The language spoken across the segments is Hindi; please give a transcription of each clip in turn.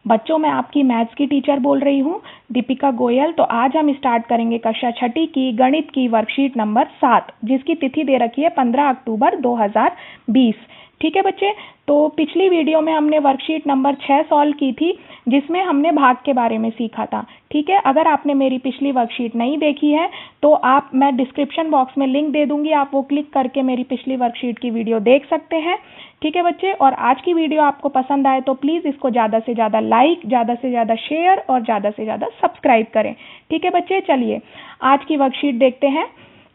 बच्चों, मैं आपकी मैथ्स की टीचर बोल रही हूँ, दीपिका गोयल। तो आज हम स्टार्ट करेंगे कक्षा छठी की गणित की वर्कशीट नंबर 7, जिसकी तिथि दे रखी है 15 अक्टूबर 2020। ठीक है बच्चे, तो पिछली वीडियो में हमने वर्कशीट नंबर 6 सॉल्व की थी, जिसमें हमने भाग के बारे में सीखा था। ठीक है, अगर आपने मेरी पिछली वर्कशीट नहीं देखी है तो मैं डिस्क्रिप्शन बॉक्स में लिंक दे दूंगी, आप वो क्लिक करके मेरी पिछली वर्कशीट की वीडियो देख सकते हैं। ठीक है बच्चे, और आज की वीडियो आपको पसंद आए तो प्लीज़ इसको ज़्यादा से ज़्यादा लाइक, ज़्यादा से ज़्यादा शेयर और ज़्यादा से ज़्यादा सब्सक्राइब करें। ठीक है बच्चे, चलिए आज की वर्कशीट देखते हैं।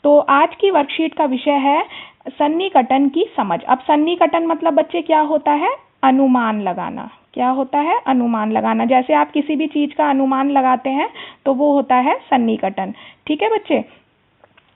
तो आज की वर्कशीट का विषय है सन्निकटन की समझ। अब सन्निकटन मतलब बच्चे क्या होता है? अनुमान लगाना। क्या होता है? अनुमान लगाना। जैसे आप किसी भी चीज़ का अनुमान लगाते हैं तो वो होता है सन्निकटन। ठीक है बच्चे,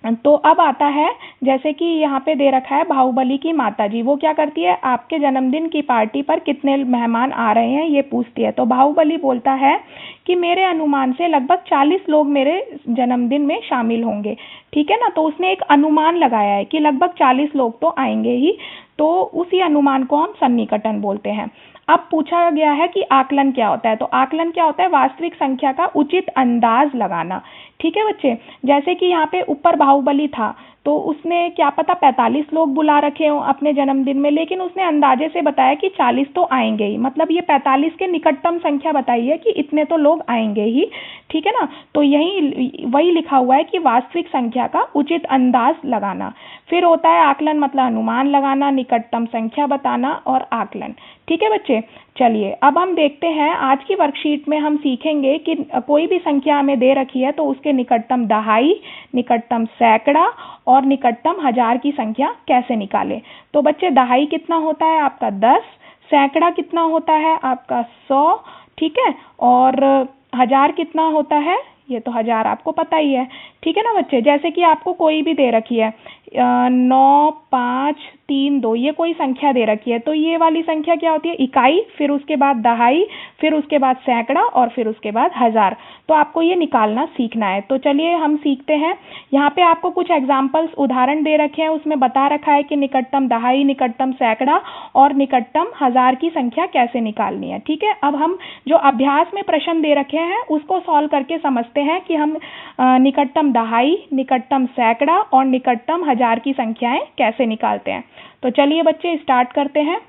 तो अब आता है, जैसे कि यहाँ पे दे रखा है बाहुबली की माता जी, वो क्या करती है? आपके जन्मदिन की पार्टी पर कितने मेहमान आ रहे हैं ये पूछती है। तो बाहुबली बोलता है कि मेरे अनुमान से लगभग 40 लोग मेरे जन्मदिन में शामिल होंगे। ठीक है ना, तो उसने एक अनुमान लगाया है कि लगभग 40 लोग तो आएंगे ही, तो उसी अनुमान को हम सन्निकटन बोलते हैं। अब पूछा गया है कि आकलन क्या होता है। तो आकलन क्या होता है? वास्तविक संख्या का उचित अंदाज लगाना। ठीक है बच्चे, जैसे कि यहाँ पे ऊपर बाहुबली था, तो उसने क्या पता 45 लोग बुला रखे हों अपने जन्मदिन में, लेकिन उसने अंदाजे से बताया कि 40 तो आएंगे ही, मतलब ये 45 के निकटतम संख्या बताई है कि इतने तो लोग आएंगे ही। ठीक है ना, तो यही वही लिखा हुआ है कि वास्तविक संख्या का उचित अंदाज लगाना। फिर होता है आकलन, मतलब अनुमान लगाना, निकटतम संख्या बताना और आकलन। ठीक है बच्चे, चलिए अब हम देखते हैं आज की वर्कशीट में हम सीखेंगे कि कोई भी संख्या हमें दे रखी है तो उसके निकटतम दहाई, निकटतम सैकड़ा और निकटतम हजार की संख्या कैसे निकालें। तो बच्चे, दहाई कितना होता है आपका? 10। सैकड़ा कितना होता है आपका? 100। ठीक है, और हजार कितना होता है? ये तो हजार आपको पता ही है। ठीक है ना बच्चे, जैसे कि आपको कोई भी दे रखी है 9, 5, 3, 2, ये कोई संख्या दे रखी है, तो ये वाली संख्या क्या होती है? इकाई, फिर उसके बाद दहाई, फिर उसके बाद सैकड़ा और फिर उसके बाद हजार। तो आपको ये निकालना सीखना है। तो चलिए हम सीखते हैं। यहाँ पे आपको कुछ एग्जाम्पल्स, उदाहरण दे रखे हैं, उसमें बता रखा है कि निकटतम दहाई, निकटतम सैकड़ा और निकटतम हजार की संख्या कैसे निकालनी है। ठीक है, अब हम जो अभ्यास में प्रश्न दे रखे हैं उसको सॉल्व करके समझते हैं कि हम निकटतम दहाई, निकटतम सैकड़ा और निकटतम हजार की संख्याएं कैसे निकालते हैं। तो चलिए बच्चे स्टार्ट करते हैं।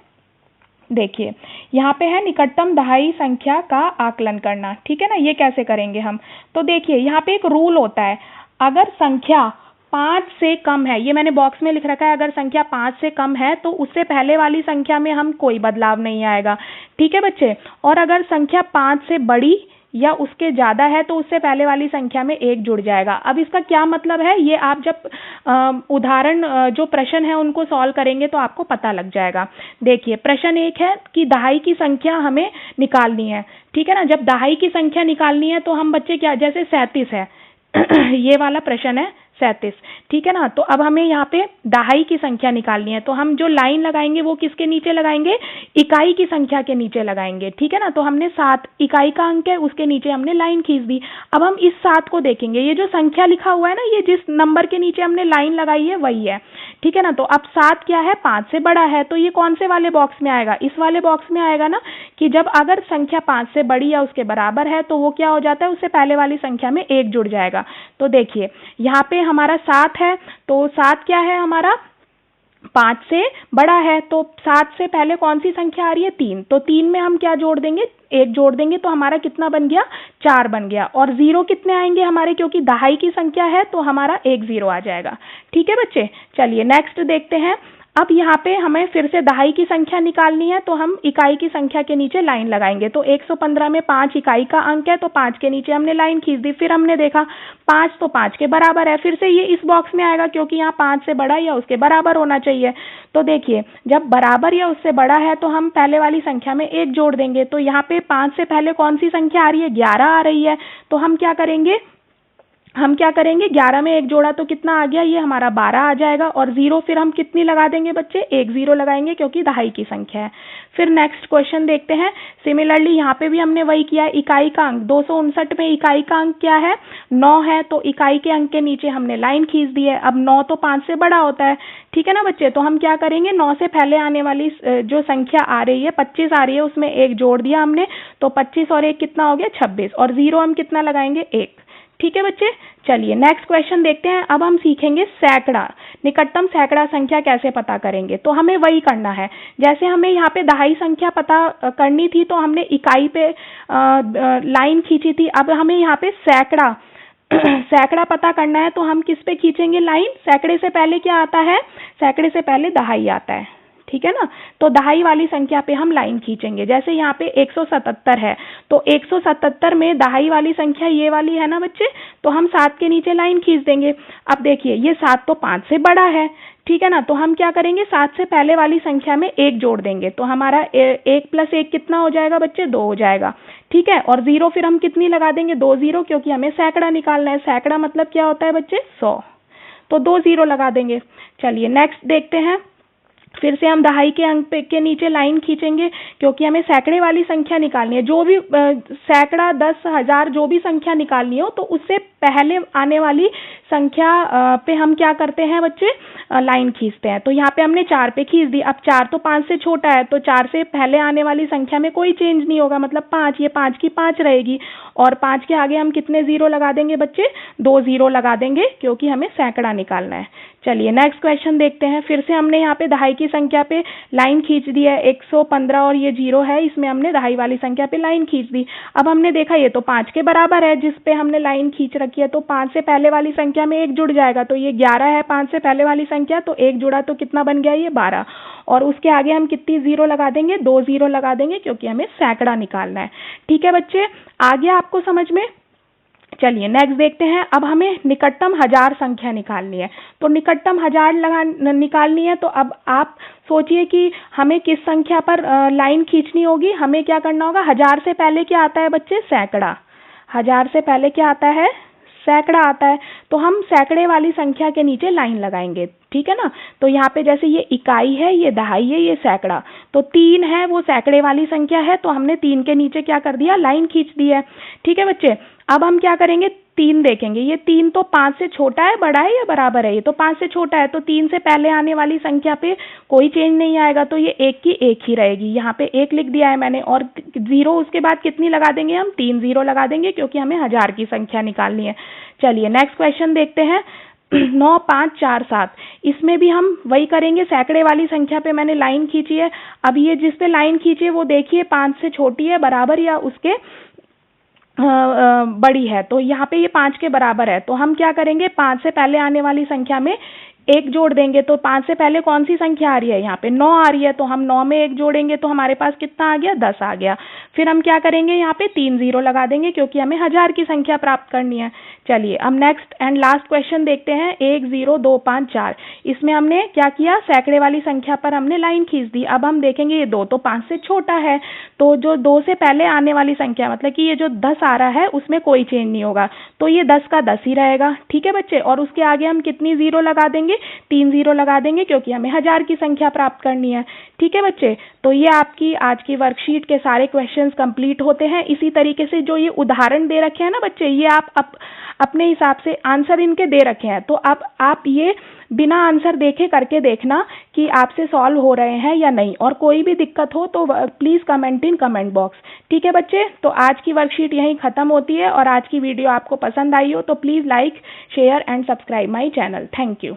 देखिए यहाँ पे है निकटतम दहाई संख्या का आकलन करना। ठीक है ना, ये कैसे करेंगे हम? तो देखिए यहाँ पे एक रूल होता है, अगर संख्या 5 से कम है, ये मैंने बॉक्स में लिख रखा है, अगर संख्या 5 से कम है तो उससे पहले वाली संख्या में हम कोई बदलाव नहीं आएगा। ठीक है बच्चे, और अगर संख्या 5 से बड़ी या उसके ज़्यादा है तो उससे पहले वाली संख्या में 1 जुड़ जाएगा। अब इसका क्या मतलब है, ये आप जब उदाहरण जो प्रश्न है उनको सॉल्व करेंगे तो आपको पता लग जाएगा। देखिए प्रश्न 1 है कि दहाई की संख्या हमें निकालनी है। ठीक है ना, जब दहाई की संख्या निकालनी है तो हम बच्चे क्या, जैसे 37 है ये वाला प्रश्न है 37। ठीक है ना, तो अब हमें यहाँ पे दहाई की संख्या निकालनी है, तो हम जो लाइन लगाएंगे वो किसके नीचे लगाएंगे? इकाई की संख्या के नीचे लगाएंगे। ठीक है ना, तो हमने 7 इकाई का अंक है, उसके नीचे हमने लाइन खींच दी। अब हम इस 7 को देखेंगे, ये जो संख्या लिखा हुआ है ना, ये जिस नंबर के नीचे हमने लाइन लगाई है वही है। ठीक है ना, तो अब 7 क्या है? 5 से बड़ा है, तो ये कौन से वाले बॉक्स में आएगा? इस वाले बॉक्स में आएगा ना, कि जब अगर संख्या 5 से बड़ी या उसके बराबर है तो वो क्या हो जाता है? उससे पहले वाली संख्या में 1 जुड़ जाएगा। तो देखिए यहाँ पे हमारा 7 है, तो 7 क्या है हमारा? 5 से बड़ा है, तो 7 से पहले कौन सी संख्या आ रही है? 3। तो 3 में हम क्या जोड़ देंगे? 1 जोड़ देंगे, तो हमारा कितना बन गया? 4 बन गया। और 0 कितने आएंगे हमारे? क्योंकि दहाई की संख्या है तो हमारा 1 0 आ जाएगा। ठीक है बच्चे, चलिए नेक्स्ट देखते हैं। अब यहाँ पे हमें फिर से दहाई की संख्या निकालनी है, तो हम इकाई की संख्या के नीचे लाइन लगाएंगे। तो 115 में 5 इकाई का अंक है, तो 5 के नीचे हमने लाइन खींच दी। फिर हमने देखा 5 तो 5 के बराबर है, फिर से ये इस बॉक्स में आएगा क्योंकि यहाँ 5 से बड़ा या उसके बराबर होना चाहिए। तो देखिए जब बराबर या उससे बड़ा है तो हम पहले वाली संख्या में 1 जोड़ देंगे। तो यहाँ पे 5 से पहले कौन सी संख्या आ रही है? 11 आ रही है। तो हम क्या करेंगे? 11 में 1 जोड़ा तो कितना आ गया? ये हमारा 12 आ जाएगा। और 0 फिर हम कितनी लगा देंगे बच्चे? 1 0 लगाएंगे क्योंकि दहाई की संख्या है। फिर नेक्स्ट क्वेश्चन देखते हैं। सिमिलरली यहाँ पे भी हमने वही किया है। इकाई का अंक 259 में इकाई का अंक क्या है? 9 है, तो इकाई के अंक के नीचे हमने लाइन खींच दी है। अब 9 तो 5 से बड़ा होता है, ठीक है ना बच्चे। तो हम क्या करेंगे, 9 से पहले आने वाली जो संख्या आ रही है 25 आ रही है, उसमें 1 जोड़ दिया हमने, तो 25 और 1 कितना हो गया? 26, और 0 हम कितना लगाएंगे? 1। ठीक है बच्चे, चलिए नेक्स्ट क्वेश्चन देखते हैं। अब हम सीखेंगे सैकड़ा, निकटतम सैकड़ा संख्या कैसे पता करेंगे। तो हमें वही करना है, जैसे हमें यहाँ पे दहाई संख्या पता करनी थी तो हमने इकाई पे लाइन खींची थी। अब हमें यहाँ पे सैकड़ा सैकड़ा पता करना है, तो हम किस पे खींचेंगे लाइन? सैकड़े से पहले क्या आता है? सैकड़े से पहले दहाई आता है, ठीक है ना। तो दहाई वाली संख्या पे हम लाइन खींचेंगे। जैसे यहाँ पे 177 है, तो 177 में दहाई वाली संख्या ये वाली है ना बच्चे, तो हम 7 के नीचे लाइन खींच देंगे। अब देखिए ये 7 तो 5 से बड़ा है, ठीक है ना। तो हम क्या करेंगे, 7 से पहले वाली संख्या में 1 जोड़ देंगे, तो हमारा 1 + 1 कितना हो जाएगा बच्चे? 2 हो जाएगा, ठीक है। और 0 फिर हम कितनी लगा देंगे? 2 0, क्योंकि हमें सैकड़ा निकालना है। सैकड़ा मतलब क्या होता है बच्चे? 100, तो 2 0 लगा देंगे। चलिए नेक्स्ट देखते हैं। फिर से हम दहाई के अंक के नीचे लाइन खींचेंगे, क्योंकि हमें सैकड़े वाली संख्या निकालनी है। जो भी सैकड़ा, 10, 1000 जो भी संख्या निकालनी हो, तो उससे पहले आने वाली संख्या पे हम क्या करते हैं बच्चे? लाइन खींचते हैं। तो यहाँ पे हमने 4 पे खींच दी। अब 4 तो 5 से छोटा है, तो 4 से पहले आने वाली संख्या में कोई चेंज नहीं होगा, मतलब 5, ये 5 की 5 रहेगी। और 5 के आगे हम कितने 0 लगा देंगे बच्चे? 2 0 लगा देंगे, क्योंकि हमें सैकड़ा निकालना है। चलिए नेक्स्ट क्वेश्चन देखते हैं। फिर से हमने यहाँ पे दहाई की संख्या पे लाइन खींच दी है। 115 और ये 0 है, इसमें हमने दहाई वाली संख्या पे लाइन खींच दी। अब हमने देखा ये तो 5 के बराबर है जिस पे हमने लाइन खींच रखी है, तो 5 से पहले वाली संख्या में 1 जुड़ जाएगा, तो ये 11 है 5 से पहले वाली संख्या, तो 1 जुड़ा तो कितना बन गया? ये 12। और उसके आगे हम कितनी 0 लगा देंगे? 2 0 लगा देंगे, क्योंकि हमें सैकड़ा निकालना है। ठीक है बच्चे, आ गया आपको समझ में? चलिए नेक्स्ट देखते हैं। अब हमें निकटतम हजार संख्या निकालनी है। तो निकटतम हजार निकालनी है, तो अब आप सोचिए कि हमें किस संख्या पर लाइन खींचनी होगी। हमें क्या करना होगा? हजार से पहले क्या आता है बच्चे? सैकड़ा। हजार से पहले क्या आता है? सैकड़ा आता है। तो हम सैकड़े वाली संख्या के नीचे लाइन लगाएंगे, ठीक है ना। तो यहाँ पे जैसे ये इकाई है, ये दहाई है, ये सैकड़ा, तो 3 है वो सैकड़े वाली संख्या है, तो हमने 3 के नीचे क्या कर दिया? लाइन खींच दी है, ठीक है बच्चे। अब हम क्या करेंगे? 3 देखेंगे। ये 3 तो 5 से छोटा है, बड़ा है या बराबर है? ये तो 5 से छोटा है, तो 3 से पहले आने वाली संख्या पे कोई चेंज नहीं आएगा, तो ये 1 की 1 ही रहेगी। यहाँ पे 1 लिख दिया है मैंने, और 0 उसके बाद कितनी लगा देंगे हम? 3 0 लगा देंगे, क्योंकि हमें हजार की संख्या निकालनी है। चलिए नेक्स्ट क्वेश्चन देखते हैं। 9 5 4 7, इसमें भी हम वही करेंगे। सैकड़े वाली संख्या पे मैंने लाइन खींची है। अब ये जिस पे लाइन खींची है वो देखिए 5 से छोटी है, बराबर या उसके बड़ी है, तो यहाँ पे ये 5 के बराबर है। तो हम क्या करेंगे? 5 से पहले आने वाली संख्या में 1 जोड़ देंगे। तो 5 से पहले कौन सी संख्या आ रही है? यहाँ पे 9 आ रही है, तो हम 9 में 1 जोड़ेंगे, तो हमारे पास कितना आ गया? 10 आ गया। फिर हम क्या करेंगे? यहाँ पे 3 0 लगा देंगे, क्योंकि हमें हजार की संख्या प्राप्त करनी है। चलिए अब नेक्स्ट एंड लास्ट क्वेश्चन देखते हैं। 1 0 2 5 4, इसमें हमने क्या किया? सैकड़े वाली संख्या पर हमने लाइन खींच दी। अब हम देखेंगे ये 2 तो 5 से छोटा है, तो जो 2 से पहले आने वाली संख्या, मतलब कि ये जो 10 आ रहा है, उसमें कोई चेंज नहीं होगा, तो ये 10 का 10 ही रहेगा, ठीक है बच्चे। और उसके आगे हम कितनी 0 लगा देंगे? 3 0 लगा देंगे, क्योंकि हमें हजार की संख्या प्राप्त करनी है, ठीक है बच्चे। तो ये आपकी आज की वर्कशीट के सारे क्वेश्चंस कंप्लीट होते हैं। इसी तरीके से जो ये उदाहरण दे रखे हैं ना बच्चे, ये आप अपने हिसाब से आंसर इनके दे रखे हैं, तो अब आप ये बिना आंसर देखे करके देखना कि आपसे सॉल्व हो रहे हैं या नहीं। और कोई भी दिक्कत हो तो please comment in comment box, ठीक है बच्चे। तो आज की वर्कशीट यहीं ख़त्म होती है, और आज की वीडियो आपको पसंद आई हो तो please like, share and subscribe my channel. Thank you.